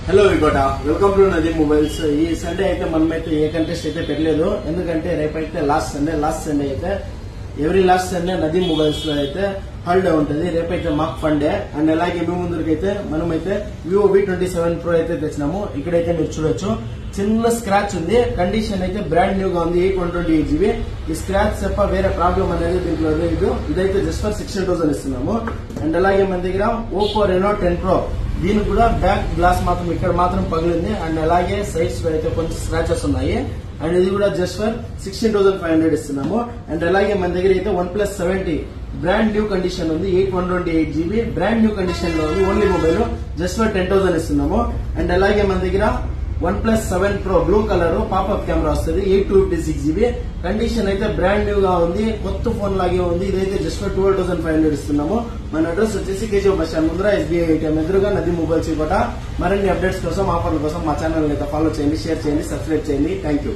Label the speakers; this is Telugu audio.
Speaker 1: హలో వికోట వెల్కమ్ టు నదీ మొబైల్స్. ఈ సండే అయితే మనమైతే ఏ కంటెస్ట్ అయితే పెట్టలేదు, ఎందుకంటే రేపైతే లాస్ట్ సండే అయితే ఎవ్రీ లాస్ట్ సండే నదీ మొబైల్స్ లో అయితే హాలిడే ఉంటుంది. రేపైతే మాక్ ఫండే. అండ్ అలాగే మీ ముందుకైతే మనమైతే వివో V27 Pro అయితే తెచ్చినాము. ఇక్కడైతే మీరు చూడొచ్చు చిన్న స్క్రాచ్ ఉంది, కండిషన్ అయితే బ్రాండ్ న్యూ గా ఉంది. 828 GB. ఈ స్క్రాచ్ తప్ప వేరే ప్రాబ్లం అనేది దీంట్లో లేదు. ఇదైతే జస్ట్ ఫర్ 16,000 ఇస్తున్నాము. అండ్ అలాగే మన దగ్గర Oppo Reno 10 Pro, దీనికి కూడా బ్యాక్ గ్లాస్ మాత్రం ఇక్కడ మాత్రం పగిలింది. అండ్ అలాగే సైడ్స్ లో అయితే కొంచెం స్క్రాచెస్ ఉన్నాయి. అండ్ ఇది కూడా జస్ట్ ఫర్ 16,500 ఇస్తున్నాము. అండ్ అలాగే మన దగ్గర అయితే OnePlus 70 బ్రాండ్ న్యూ కండిషన్ ఉంది. 828 GB బ్రాండ్ న్యూ కండిషన్ లో ఉంది. ఓన్లీ మొబైల్ జస్ట్ ఫర్ 10,000 ఇస్తున్నాము. అండ్ అలాగే మన దగ్గర OnePlus 7 Pro blue colour popup camera వస్తుంది. 856 GB కండిషన్ అయితే బ్రాండ్ న్యూ గా ఉంది. కొత్త ఫోన్ లాగే ఉంది. ఇదైతే జస్ట్ ఫర్ 12,500 ఇస్తున్నాము. మన అడ్రస్ వచ్చేసి కేజీఓ బస్ స్టాండ్ ముందర SBI ATM ఎదురుగా నది మొబైల్స్. మరిన్ని అప్డేట్స్ కోసం, ఆఫర్ల కోసం మా ఛానల్ అయితే ఫాలో చేయండి, షేర్ చేయండి, సబ్స్క్రైబ్ చేయండి. Thank you.